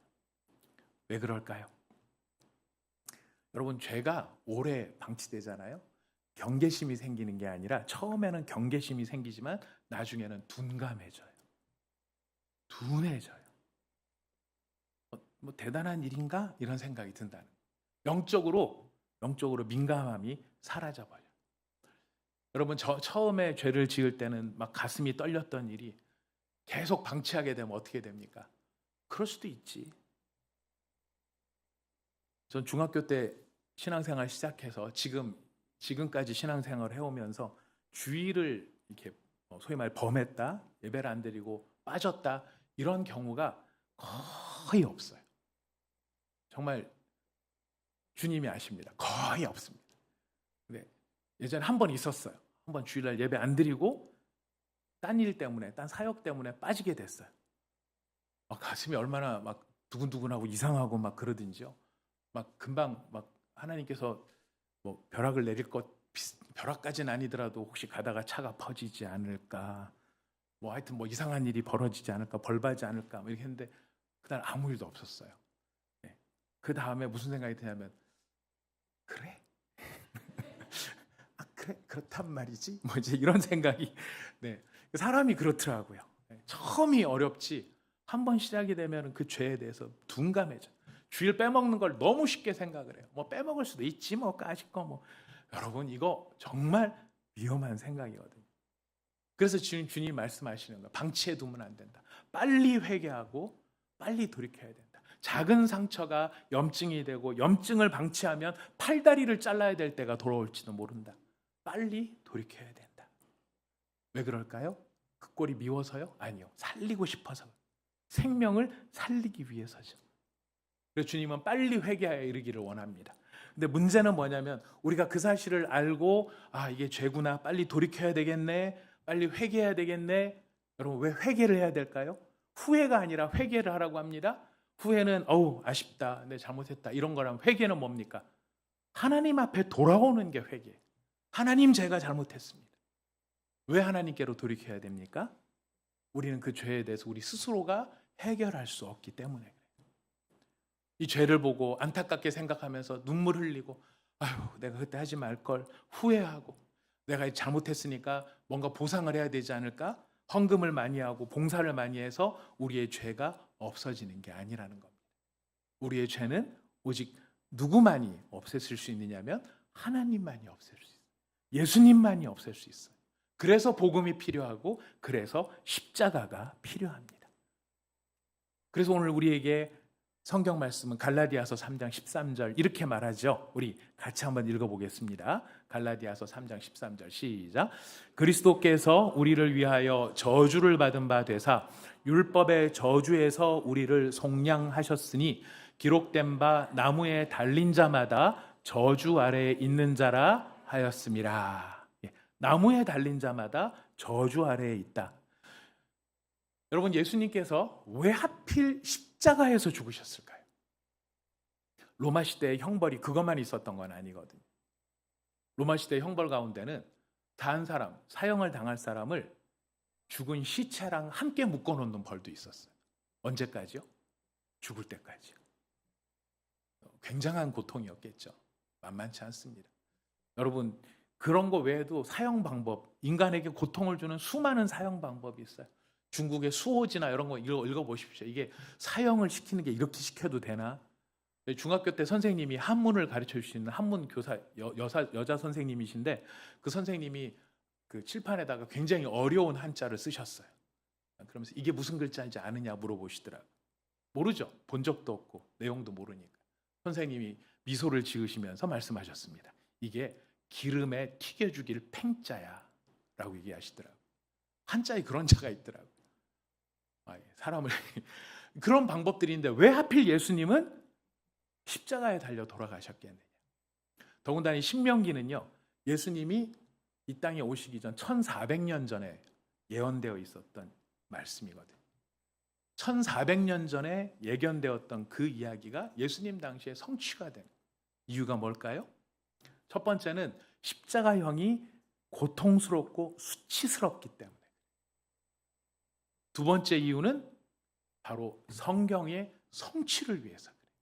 왜 그럴까요? 여러분, 죄가 오래 방치되잖아요. 경계심이 생기는 게 아니라, 처음에는 경계심이 생기지만 나중에는 둔감해져요. 둔해져요. 뭐 대단한 일인가? 이런 생각이 든다는 거예요. 영적으로 민감함이 사라져버려요. 여러분, 처음에 죄를 지을 때는 막 가슴이 떨렸던 일이 계속 방치하게 되면 어떻게 됩니까? 그럴 수도 있지. 전 중학교 때 신앙생활 시작해서 지금까지 신앙생활을 해오면서 주일을 이렇게 소위 말 범했다, 예배를 안 드리고 빠졌다, 이런 경우가 거의 없어요. 정말 주님이 아십니다. 거의 없습니다. 근데 예전에 한 번 있었어요. 한 번 주일날 예배 안 드리고 딴 일 때문에, 딴 사역 때문에 빠지게 됐어요. 가슴이 얼마나 막 두근두근하고 이상하고 막 그러든지요. 막 금방 막 하나님께서 뭐 벼락을 내릴 벼락까지는 아니더라도 혹시 가다가 차가 퍼지지 않을까, 뭐 하여튼 뭐 이상한 일이 벌어지지 않을까, 벌받지 않을까, 뭐 이렇게 했는데 그날 아무 일도 없었어요. 네. 그 다음에 무슨 생각이 드냐면, 그래? 그래, 그렇단 말이지? 뭐 이제 이런 생각이, 네. 사람이 그렇더라고요. 네. 처음이 어렵지, 한번 시작이 되면 그 죄에 대해서 둔감해져. 주일 빼먹는 걸 너무 쉽게 생각을 해요. 뭐 빼먹을 수도 있지, 뭐 까짓 거 뭐. 여러분, 이거 정말 위험한 생각이거든요. 그래서 주님 말씀하시는 거예요. 방치해 두면 안 된다. 빨리 회개하고 빨리 돌이켜야 된다. 작은 상처가 염증이 되고, 염증을 방치하면 팔다리를 잘라야 될 때가 돌아올지도 모른다. 빨리 돌이켜야 된다. 왜 그럴까요? 그 꼴이 미워서요? 아니요. 살리고 싶어서. 생명을 살리기 위해서죠. 그래서 주님은 빨리 회개하여 이르기를 원합니다. 근데 문제는 뭐냐면, 우리가 그 사실을 알고, 이게 죄구나, 빨리 돌이켜야 되겠네, 빨리 회개해야 되겠네. 여러분, 왜 회개를 해야 될까요? 후회가 아니라 회개를 하라고 합니다. 후회는 아쉽다, 내 잘못했다, 이런 거라면, 회개는 뭡니까? 하나님 앞에 돌아오는 게 회개. 하나님, 제가 잘못했습니다. 왜 하나님께로 돌이켜야 됩니까? 우리는 그 죄에 대해서 우리 스스로가 해결할 수 없기 때문에. 이 죄를 보고 안타깝게 생각하면서 눈물 흘리고, 내가 그때 하지 말걸, 후회하고, 내가 잘못했으니까 뭔가 보상을 해야 되지 않을까, 헌금을 많이 하고 봉사를 많이 해서 우리의 죄가 없어지는 게 아니라는 겁니다. 우리의 죄는 오직 누구만이 없애실 수 있느냐면 하나님만이 없앨 수 있어요. 예수님만이 없앨 수 있어요. 그래서 복음이 필요하고, 그래서 십자가가 필요합니다. 그래서 오늘 우리에게 성경 말씀은 갈라디아서 3장 13절 이렇게 말하죠. 우리 같이 한번 읽어보겠습니다. 갈라디아서 3장 13절 시작. 그리스도께서 우리를 위하여 저주를 받은 바 되사 율법의 저주에서 우리를 속량하셨으니, 기록된 바 나무에 달린 자마다 저주 아래에 있는 자라 하였음이라. 나무에 달린 자마다 저주 아래에 있다. 여러분, 예수님께서 왜 하필 십자가에서 죽으셨을까요? 로마 시대의 형벌이 그것만 있었던 건 아니거든요. 로마 시대의 형벌 가운데는 다한 사람, 사형을 당할 사람을 죽은 시체랑 함께 묶어놓는 벌도 있었어요. 언제까지요? 죽을 때까지요. 굉장한 고통이었겠죠. 만만치 않습니다. 여러분, 그런 거 외에도 사형 방법, 인간에게 고통을 주는 수많은 사형 방법이 있어요. 중국의 수호지나 이런 거 읽어보십시오. 이게 사형을 시키는 게 이렇게 시켜도 되나? 중학교 때 선생님이 한문을 가르쳐 주시는 한문 교사, 여자 선생님이신데, 그 선생님이 그 칠판에다가 굉장히 어려운 한자를 쓰셨어요. 그러면서 이게 무슨 글자인지 아느냐 물어보시더라고요. 모르죠. 본 적도 없고 내용도 모르니까. 선생님이 미소를 지으시면서 말씀하셨습니다. 이게 기름에 튀겨주길 팽자야 라고 얘기하시더라고요. 한자에 그런 자가 있더라고요. 사람을 그런 방법들인데 왜 하필 예수님은 십자가에 달려 돌아가셨겠느냐. 더군다나 이 신명기는요, 예수님이 이 땅에 오시기 전 1400년 전에 예언되어 있었던 말씀이거든요. 1400년 전에 예견되었던 그 이야기가 예수님 당시에 성취가 된 이유가 뭘까요? 첫 번째는 십자가형이 고통스럽고 수치스럽기 때문에. 두 번째 이유는 바로 성경의 성취를 위해서 그래요.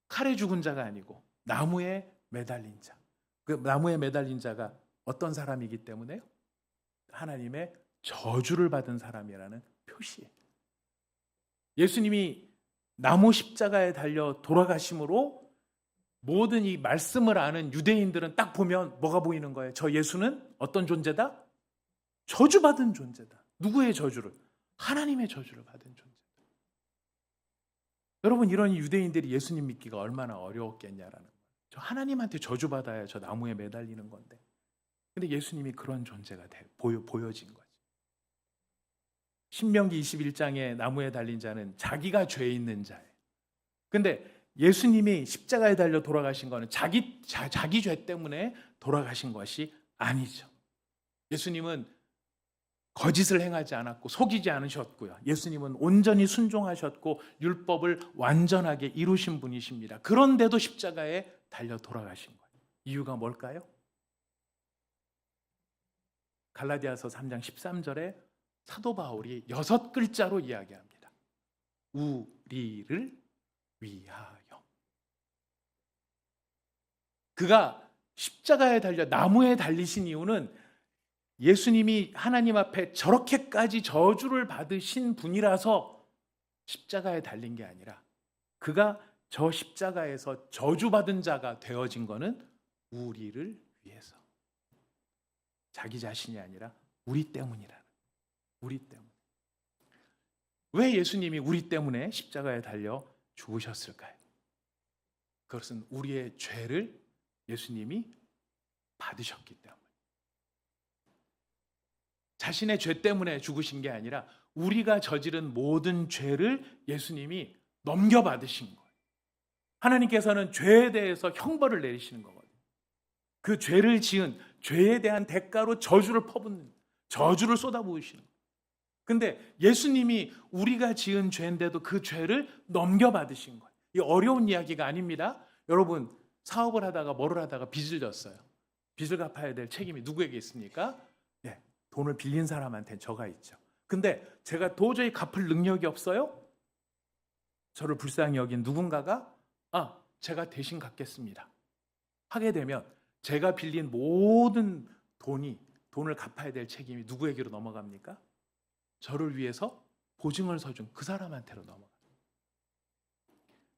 칼에 죽은 자가 아니고 나무에 매달린 자. 그 나무에 매달린 자가 어떤 사람이기 때문에요? 하나님의 저주를 받은 사람이라는 표시예요. 예수님이 나무 십자가에 달려 돌아가심으로 모든 이 말씀을 아는 유대인들은 딱 보면 뭐가 보이는 거예요? 저 예수는 어떤 존재다? 저주받은 존재다. 누구의 저주를? 하나님의 저주를 받은 존재다. 여러분, 이런 유대인들이 예수님 믿기가 얼마나 어려웠겠냐라는 거예요. 저 하나님한테 저주받아야 저 나무에 매달리는 건데. 근데 예수님이 그런 존재가 보여진 거죠. 신명기 21장에 나무에 달린 자는 자기가 죄 있는 자예요. 근데 예수님이 십자가에 달려 돌아가신 거는 자기 죄 때문에 돌아가신 것이 아니죠. 예수님은 거짓을 행하지 않았고 속이지 않으셨고요. 예수님은 온전히 순종하셨고 율법을 완전하게 이루신 분이십니다. 그런데도 십자가에 달려 돌아가신 거예요. 이유가 뭘까요? 갈라디아서 3장 13절에 사도 바울이 6글자로 이야기합니다. 우리를 위하여. 그가 십자가에 달려 나무에 달리신 이유는 예수님이 하나님 앞에 저렇게까지 저주를 받으신 분이라서 십자가에 달린 게 아니라 그가 저 십자가에서 저주받은 자가 되어진 것은 우리를 위해서. 자기 자신이 아니라 우리 때문이라는. 우리 때문에. 왜 예수님이 우리 때문에 십자가에 달려 죽으셨을까요? 그것은 우리의 죄를 예수님이 받으셨기 때문에. 자신의 죄 때문에 죽으신 게 아니라 우리가 저지른 모든 죄를 예수님이 넘겨받으신 거예요. 하나님께서는 죄에 대해서 형벌을 내리시는 거거든요. 그 죄를 지은 죄에 대한 대가로 저주를 퍼붓는, 저주를 쏟아부으시는 거예요. 근데 예수님이 우리가 지은 죄인데도 그 죄를 넘겨받으신 거예요. 이 어려운 이야기가 아닙니다. 여러분, 사업을 하다가 뭐를 하다가 빚을 졌어요. 빚을 갚아야 될 책임이 누구에게 있습니까? 네, 돈을 빌린 사람한테는 저가 있죠. 근데 제가 도저히 갚을 능력이 없어요? 저를 불쌍히 여긴 누군가가 제가 대신 갚겠습니다 하게 되면 제가 빌린 모든 돈을 갚아야 될 책임이 누구에게로 넘어갑니까? 저를 위해서 보증을 서준 그 사람한테로 넘어가요.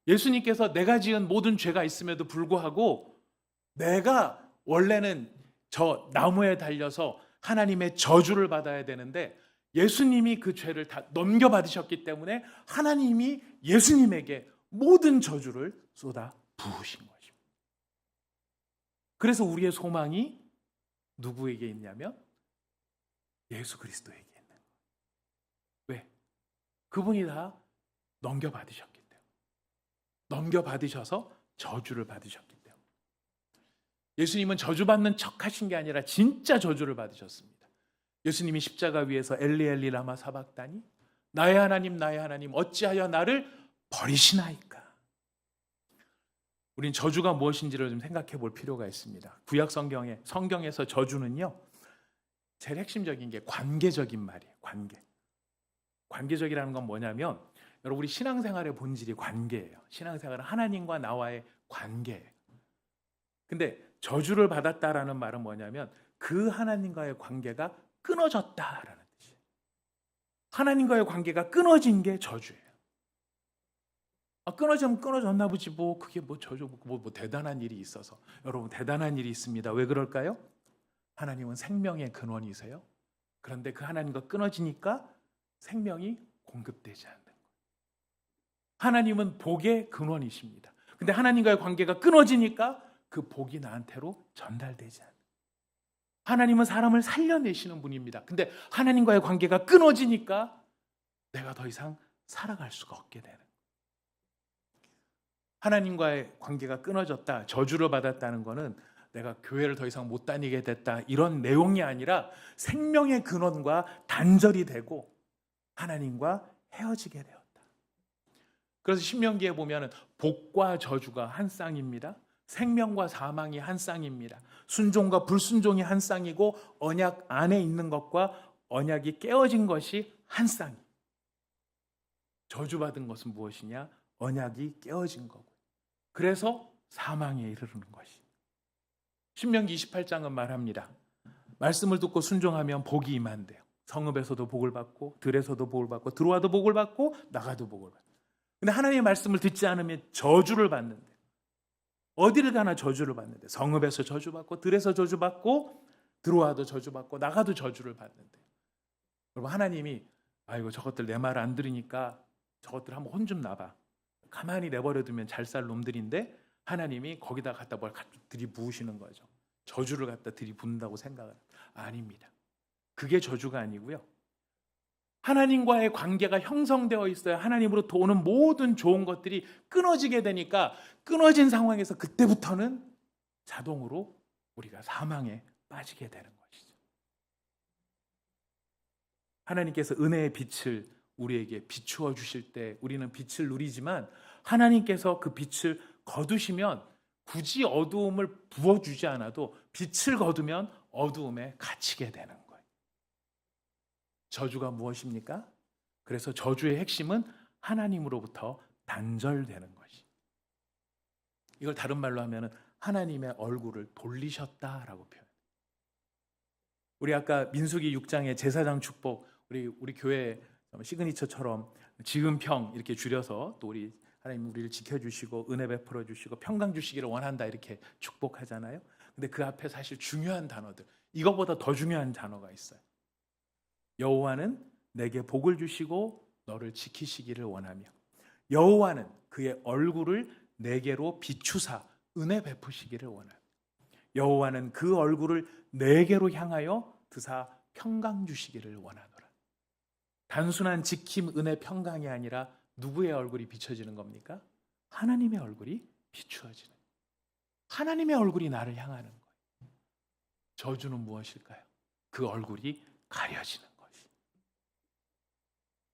예수님께서 내가 지은 모든 죄가 있음에도 불구하고 내가 원래는 저 나무에 달려서 하나님의 저주를 받아야 되는데 예수님이 그 죄를 다 넘겨받으셨기 때문에 하나님이 예수님에게 모든 저주를 쏟아 부으신 것입니다. 그래서 우리의 소망이 누구에게 있냐면 예수 그리스도에게 있는 거예요. 왜? 그분이 다 넘겨받으셨기 때문에. 넘겨받으셔서 저주를 받으셨기 때문에. 예수님은 저주받는 척 하신 게 아니라 진짜 저주를 받으셨습니다. 예수님이 십자가 위에서 엘리 엘리 라마 사박다니 나의 하나님 어찌하여 나를 버리시나이까. 우린 저주가 무엇인지를 좀 생각해 볼 필요가 있습니다. 구약 성경에서 저주는요, 제일 핵심적인 게 관계적인 말이에요. 관계적이라는 건 뭐냐면 여러분, 우리 신앙생활의 본질이 관계예요. 신앙생활은 하나님과 나와의 관계예요. 근데 저주를 받았다라는 말은 뭐냐면 그 하나님과의 관계가 끊어졌다라는 뜻이에요. 하나님과의 관계가 끊어진 게 저주예요. 끊어지면 끊어졌나 보지 그게 저주 대단한 일이 있어서. 여러분, 대단한 일이 있습니다. 왜 그럴까요? 하나님은 생명의 근원이세요. 그런데 그 하나님과 끊어지니까 생명이 공급되지 않는 거예요. 하나님은 복의 근원이십니다. 근데 하나님과의 관계가 끊어지니까 그 복이 나한테로 전달되지 않아요. 하나님은 사람을 살려내시는 분입니다. 근데 하나님과의 관계가 끊어지니까 내가 더 이상 살아갈 수가 없게 되는 거예요. 하나님과의 관계가 끊어졌다, 저주를 받았다는 것은 내가 교회를 더 이상 못 다니게 됐다, 이런 내용이 아니라 생명의 근원과 단절이 되고 하나님과 헤어지게 되었다. 그래서 신명기에 보면 복과 저주가 한 쌍입니다. 생명과 사망이 한 쌍입니다. 순종과 불순종이 한 쌍이고 언약 안에 있는 것과 언약이 깨어진 것이 한 쌍이. 저주받은 것은 무엇이냐? 언약이 깨어진 거고. 그래서 사망에 이르르는 것이. 신명기 28장은 말합니다. 말씀을 듣고 순종하면 복이 임한대요. 성읍에서도 복을 받고 들에서도 복을 받고 들어와도 복을 받고 나가도 복을 받고. 근데 하나님의 말씀을 듣지 않으면 저주를 받는데, 어디를 가나 저주를 받는데, 성읍에서 저주받고 들에서 저주받고 들어와도 저주받고 나가도 저주를 받는데, 여러분 하나님이 아이고 저것들 내 말 안 들으니까 저것들 한번 혼 좀 나봐, 가만히 내버려두면 잘 살 놈들인데 하나님이 거기다 갖다 뭘 들이부으시는 거죠. 저주를 갖다 들이붓는다고 생각을 아닙니다. 그게 저주가 아니고요, 하나님과의 관계가 형성되어 있어야 하나님으로부터 오는 모든 좋은 것들이 끊어지게 되니까 끊어진 상황에서 그때부터는 자동으로 우리가 사망에 빠지게 되는 것이죠. 하나님께서 은혜의 빛을 우리에게 비추어 주실 때 우리는 빛을 누리지만 하나님께서 그 빛을 거두시면 굳이 어두움을 부어주지 않아도 빛을 거두면 어두움에 갇히게 되는 거예요. 저주가 무엇입니까? 그래서 저주의 핵심은 하나님으로부터 단절되는 것이. 이걸 다른 말로 하면 하나님의 얼굴을 돌리셨다라고 표현해요. 우리 아까 민수기 6장의 제사장 축복, 우리 교회 시그니처처럼 지은평 이렇게 줄여서 또 우리 하나님 우리를 지켜주시고 은혜 베풀어 주시고 평강 주시기를 원한다 이렇게 축복하잖아요. 근데 그 앞에 사실 중요한 단어들, 이거보다 더 중요한 단어가 있어요. 여호와는 내게 복을 주시고 너를 지키시기를 원하며 여호와는 그의 얼굴을 내게로 비추사 은혜 베푸시기를 원하며 여호와는 그 얼굴을 내게로 향하여 드사 평강 주시기를 원하노라. 단순한 지킴, 은혜, 평강이 아니라 누구의 얼굴이 비춰지는 겁니까? 하나님의 얼굴이 비추어지는, 하나님의 얼굴이 나를 향하는 거예요. 저주는 무엇일까요? 그 얼굴이 가려지는 것이.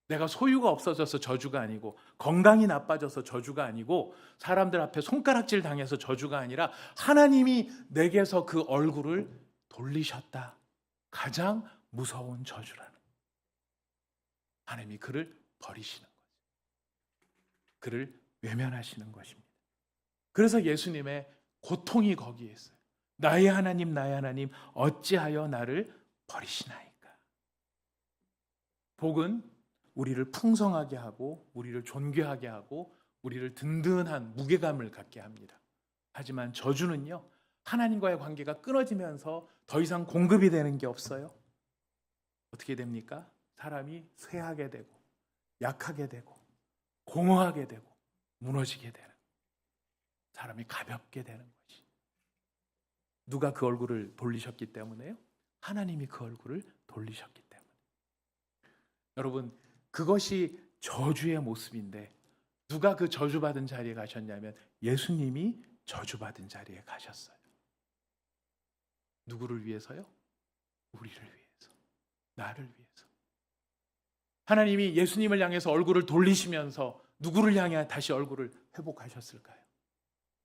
내가 소유가 없어져서 저주가 아니고 건강이 나빠져서 저주가 아니고 사람들 앞에 손가락질 당해서 저주가 아니라 하나님이 내게서 그 얼굴을 돌리셨다. 가장 무서운 저주라는 거예요. 하나님이 그를 버리시는 거죠. 그를 외면하시는 것입니다. 그래서 예수님의 고통이 거기에 있어요. 나의 하나님 나의 하나님 어찌하여 나를 버리시나이까. 복은 우리를 풍성하게 하고 우리를 존귀하게 하고 우리를 든든한 무게감을 갖게 합니다. 하지만 저주는요, 하나님과의 관계가 끊어지면서 더 이상 공급이 되는 게 없어요. 어떻게 됩니까? 사람이 쇠하게 되고 약하게 되고 공허하게 되고 무너지게 되는, 사람이 가볍게 되는 것이. 누가 그 얼굴을 돌리셨기 때문에요? 하나님이 그 얼굴을 돌리셨기 때문에. 여러분, 그것이 저주의 모습인데 누가 그 저주받은 자리에 가셨냐면 예수님이 저주받은 자리에 가셨어요. 누구를 위해서요? 우리를 위해서, 나를 위해서. 하나님이 예수님을 향해서 얼굴을 돌리시면서 누구를 향해 다시 얼굴을 회복하셨을까요?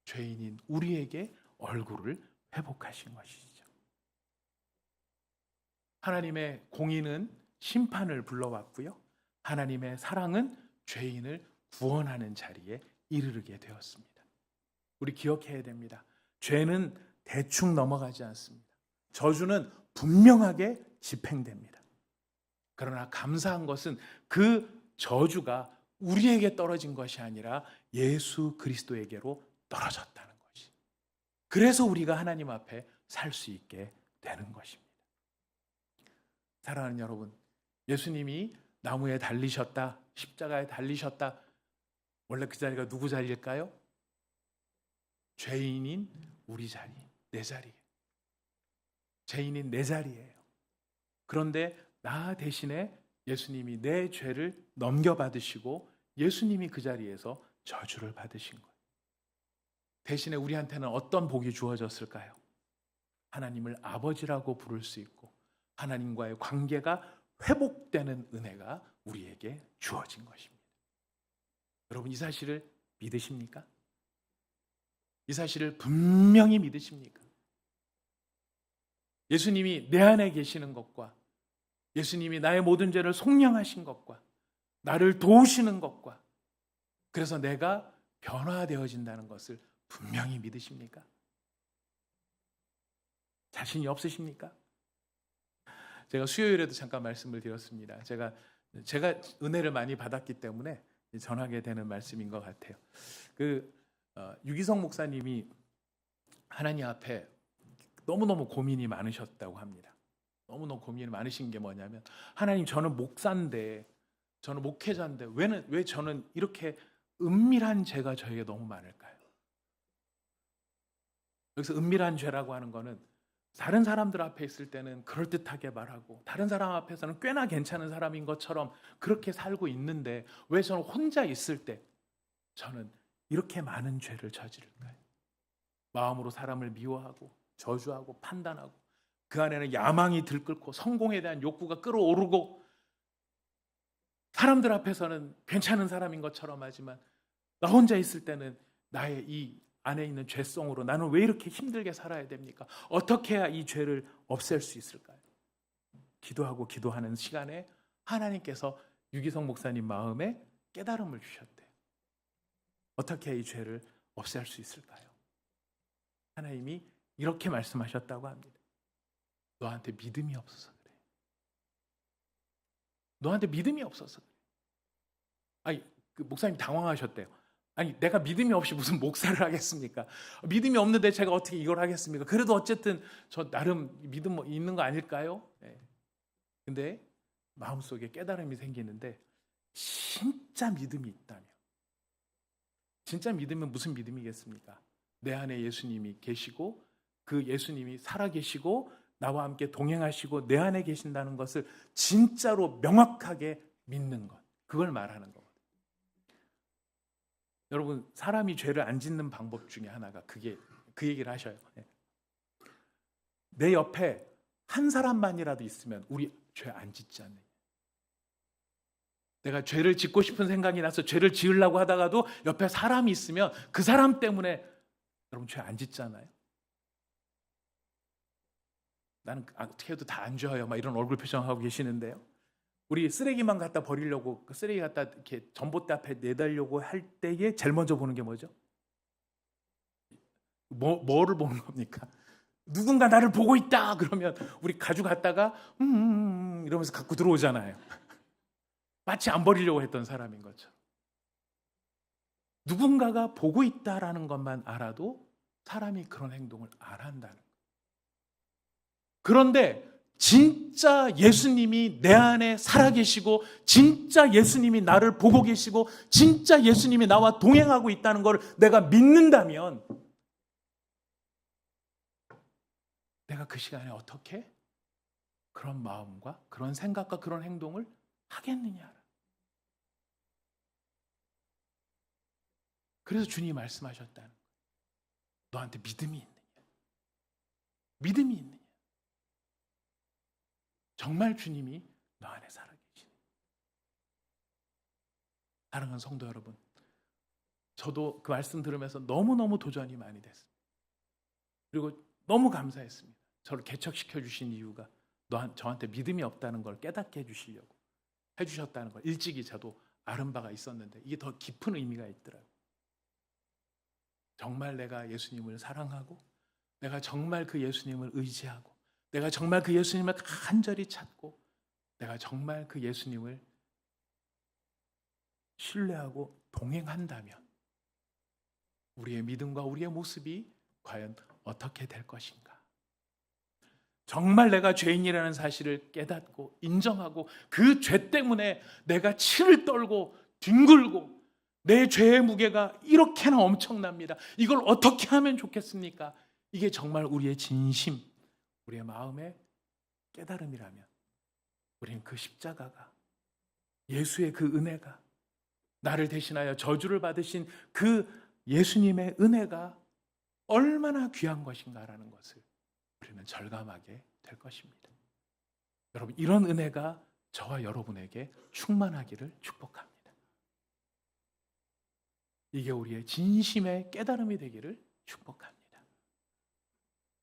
죄인인 우리에게 얼굴을 회복하신 것이죠. 하나님의 공의는 심판을 불러왔고요, 하나님의 사랑은 죄인을 구원하는 자리에 이르게 되었습니다. 우리 기억해야 됩니다. 죄는 대충 넘어가지 않습니다. 저주는 분명하게 집행됩니다. 그러나 감사한 것은 그 저주가 우리에게 떨어진 것이 아니라 예수 그리스도에게로 떨어졌다는 것이. 그래서 우리가 하나님 앞에 살 수 있게 되는 것입니다. 사랑하는 여러분, 예수님이 나무에 달리셨다, 십자가에 달리셨다. 원래 그 자리가 누구 자리일까요? 죄인인 우리 자리, 내 자리, 죄인인 내 자리예요. 그런데 나 대신에 예수님이 내 죄를 넘겨받으시고 예수님이 그 자리에서 저주를 받으신 거예요. 대신에 우리한테는 어떤 복이 주어졌을까요? 하나님을 아버지라고 부를 수 있고 하나님과의 관계가 회복되는 은혜가 우리에게 주어진 것입니다. 여러분, 이 사실을 믿으십니까? 이 사실을 분명히 믿으십니까? 예수님이 내 안에 계시는 것과 예수님이 나의 모든 죄를 속량하신 것과 나를 도우시는 것과 그래서 내가 변화되어진다는 것을 분명히 믿으십니까? 자신이 없으십니까? 제가 수요일에도 잠깐 말씀을 드렸습니다. 제가 은혜를 많이 받았기 때문에 전하게 되는 말씀인 것 같아요. 유기성 목사님이 하나님 앞에 너무너무 고민이 많으셨다고 합니다. 너무너무 고민이 많으신 게 뭐냐면, 하나님, 저는 목사인데, 저는 목회자인데 왜 저는 이렇게 은밀한 죄가 저에게 너무 많을까요? 여기서 은밀한 죄라고 하는 거는 다른 사람들 앞에 있을 때는 그럴듯하게 말하고 다른 사람 앞에서는 꽤나 괜찮은 사람인 것처럼 그렇게 살고 있는데 왜 저는 혼자 있을 때 저는 이렇게 많은 죄를 저지를까요? 마음으로 사람을 미워하고 저주하고 판단하고 그 안에는 야망이 들끓고 성공에 대한 욕구가 끓어오르고 사람들 앞에서는 괜찮은 사람인 것처럼 하지만 나 혼자 있을 때는 나의 이 안에 있는 죄성으로 나는 왜 이렇게 힘들게 살아야 됩니까? 어떻게 해야 이 죄를 없앨 수 있을까요? 기도하고 기도하는 시간에 하나님께서 유기성 목사님 마음에 깨달음을 주셨대요. 어떻게 해야 이 죄를 없앨 수 있을까요? 하나님이 이렇게 말씀하셨다고 합니다. 너한테 믿음이 없어서 그래. 너한테 믿음이 없어서 그래. 아니, 목사님 당황하셨대요. 아니, 내가 믿음이 없이 무슨 목사를 하겠습니까? 믿음이 없는데 제가 어떻게 이걸 하겠습니까? 그래도 어쨌든 저 나름 믿음 있는 거 아닐까요? 네. 근데 마음속에 깨달음이 생기는데, 진짜 믿음이 있다면, 진짜 믿음은 무슨 믿음이겠습니까? 내 안에 예수님이 계시고 그 예수님이 살아계시고 나와 함께 동행하시고 내 안에 계신다는 것을 진짜로 명확하게 믿는 것, 그걸 말하는 거거든요. 여러분, 사람이 죄를 안 짓는 방법 중에 하나가 그 얘기를 하셔요. 내 옆에 한 사람만이라도 있으면 우리 죄 안 짓지 않느냐. 내가 죄를 짓고 싶은 생각이 나서 죄를 지으려고 하다가도 옆에 사람이 있으면 그 사람 때문에 여러분 죄 안 짓잖아요. 나는 어떻게 해도 다 안 좋아요, 막 이런 얼굴 표정하고 계시는데요. 우리 쓰레기만 갖다 버리려고, 그 쓰레기 갖다 이렇게 전봇대 앞에 내달려고 할 때에 제일 먼저 보는 게 뭐죠? 뭐를 보는 겁니까? 누군가 나를 보고 있다 그러면 우리 가져갔다가 이러면서 갖고 들어오잖아요. 마치 안 버리려고 했던 사람인 것처럼. 누군가가 보고 있다라는 것만 알아도 사람이 그런 행동을 안 한다는 거예요. 그런데 진짜 예수님이 내 안에 살아계시고 진짜 예수님이 나를 보고 계시고 진짜 예수님이 나와 동행하고 있다는 걸 내가 믿는다면 내가 그 시간에 어떻게 그런 마음과 그런 생각과 그런 행동을 하겠느냐. 그래서 주님이 말씀하셨다는 거예요. 너한테 믿음이 있느냐? 믿음이 있느냐? 정말 주님이 너 안에 살아계시네. 사랑하는 성도 여러분, 저도 그 말씀 들으면서 너무너무 도전이 많이 됐습니다. 그리고 너무 감사했습니다. 저를 개척시켜 주신 이유가 저한테 믿음이 없다는 걸 깨닫게 해주시려고 해주셨다는 걸 일찍이 저도 아는 바가 있었는데 이게 더 깊은 의미가 있더라고요. 정말 내가 예수님을 사랑하고 내가 정말 그 예수님을 의지하고 내가 정말 그 예수님을 간절히 찾고 내가 정말 그 예수님을 신뢰하고 동행한다면 우리의 믿음과 우리의 모습이 과연 어떻게 될 것인가? 정말 내가 죄인이라는 사실을 깨닫고 인정하고 그 죄 때문에 내가 치를 떨고 뒹굴고 내 죄의 무게가 이렇게나 엄청납니다. 이걸 어떻게 하면 좋겠습니까? 이게 정말 우리의 진심, 우리의 마음의 깨달음이라면 우리는 그 십자가가, 예수의 그 은혜가, 나를 대신하여 저주를 받으신 그 예수님의 은혜가 얼마나 귀한 것인가라는 것을 우리는 절감하게 될 것입니다. 여러분, 이런 은혜가 저와 여러분에게 충만하기를 축복합니다. 이게 우리의 진심의 깨달음이 되기를 축복합니다.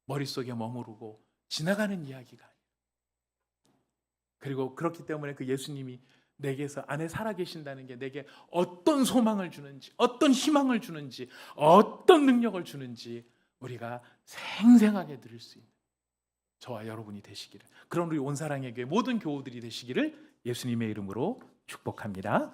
머릿속에 머무르고 지나가는 이야기가 아니라, 그리고 그렇기 때문에 그 예수님이 내게서 안에 살아계신다는 게 내게 어떤 소망을 주는지, 어떤 희망을 주는지, 어떤 능력을 주는지 우리가 생생하게 들을 수 있는 저와 여러분이 되시기를, 그런 우리 온사랑의 교회 모든 교우들이 되시기를 예수님의 이름으로 축복합니다.